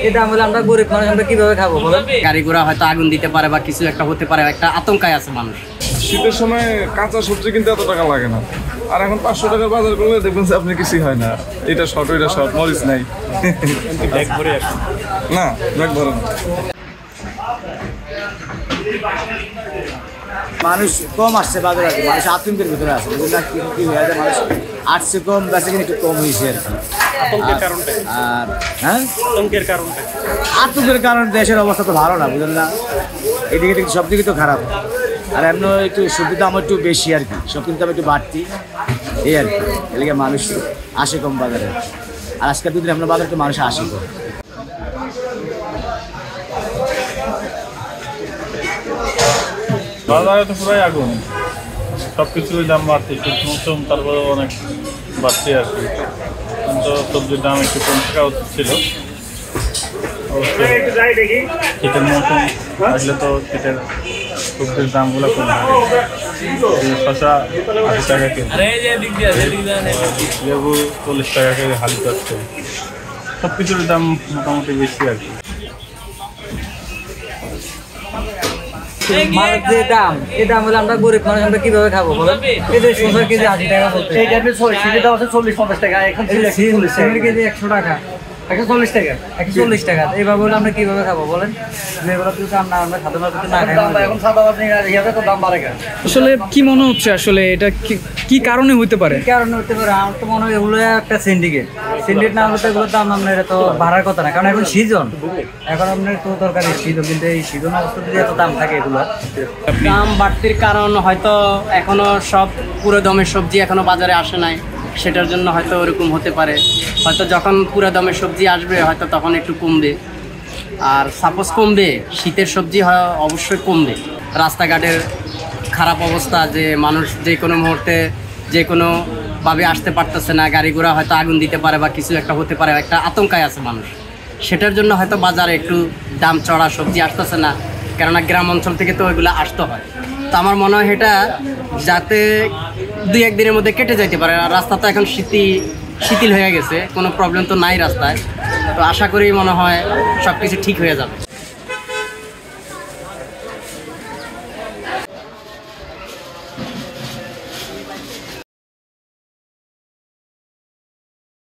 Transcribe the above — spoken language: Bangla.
এটা আমরা গরিব মানুষ, আমরা কিভাবে খাবো বলেন? গাড়ি ঘোড়া হয়তো আগুন দিতে পারে বা কিছু একটা হতে পারে, একটা আতঙ্কায় আছে মানুষ। শীতের সময় কাঁচা সবজি কিনতে এত টাকা লাগে না, আর এখন 500 টাকার বাজার করলে দেখবেন যে আপনি কিছুই হয় না। এটা শর্ট, ওইটা শর্ট, মরিচ নাই না, ব্যাগ ভরে না। মানুষ কম আসছে বাজারে, মানুষ আতঙ্কের ভিতরে আছে, কি হয়ে যায়, মানুষ আসছে কম, বেচা কিনা একটু কম হয়েছে আর কি। আর হ্যাঁ, আতঙ্কের কারণ দেশের অবস্থা তো ভালো না, বুঝলেন না, এদিকে সব দিকে তো খারাপ। আর এমন একটু সবজির দাম একটু বেশি আর কি, সবজির দাম একটু বাড়তি, এই আর কি। এদিকে মানুষ আসে কম বাজারে, আর আজকের দুদিন আপনার বাজারে একটু মানুষ আসে কম। বাজারে তো পুরাই আগুন, সব কিছুর দাম বাড়ছে, মৌসুম তারপরে অনেক বাড়ছে আর কি। কিন্তু সবজির দাম একটু কম থাকা উচিত ছিল। শীতের মৌসুম আসলে তো শীতের সবজির দামগুলো কম থাকে। শসা 80 টাকা কেজি, লেবু 40 টাকা কেজি হালি যাচ্ছে, সব কিছুর দাম মোটামুটি বেশি আর কি। যে দাম, এই দাম হলে আমরা গরিব মানুষ, আমরা কিভাবে খাবো বলেন? এই যে শসা কেজি 80 টাকা বলতে, এই টাইপের 40-50 টাকা, এখন কেজি 100 টাকা, 140 টাকা, 140 টাকা। এইভাবে হলে আমরা কিভাবে খাবো বলেন? আমরা খাদ্য আসলে কি মনে হচ্ছে, আসলে এটা কি কারণে হইতে পারে? কারণে হতে পারে আমার তো মনে হয় এগুলো একটা সিন্ডিকেট না হলে তো এগুলোর দাম আপনার এত বাড়ার কথা না, কারণ এখন সিজন, এখন আপনার তো দরকারি সিজন, কিন্তু এই সিজন অবস্থাতে এত দাম থাকে এগুলো। দাম বাড়তির কারণ হয়তো এখনো সব পুরো দমের সবজি এখনো বাজারে আসে নাই, সেটার জন্য হয়তো ওরকম হতে পারে। হয়তো যখন পুরো দমের সবজি আসবে হয়তো তখন একটু কমবে, আর সাপোজ কমবে, শীতের সবজি অবশ্যই কমবে। রাস্তাঘাটের খারাপ অবস্থা, যে মানুষ যে কোনো মুহূর্তে যে কোনোভাবে আসতে পারতেছে না, গাড়ি ঘোড়া হয়তো আগুন দিতে পারে বা কিছু একটা হতে পারে, একটা আতঙ্কায় আছে মানুষ। সেটার জন্য হয়তো বাজারে একটু দাম চড়া, সবজি আসতেছে না, কেননা গ্রাম অঞ্চল থেকে তো ওইগুলো আসতে হয়। তো আমার মনে হয় এটা যাতে 2-1 দিনের মধ্যে কেটে যাইতে পারে। আর রাস্তা তো এখন শিথিল হয়ে গেছে, কোনো প্রবলেম তো নাই রাস্তায়, তো আশা করি মনে হয় সব কিছু ঠিক হয়ে যাবে।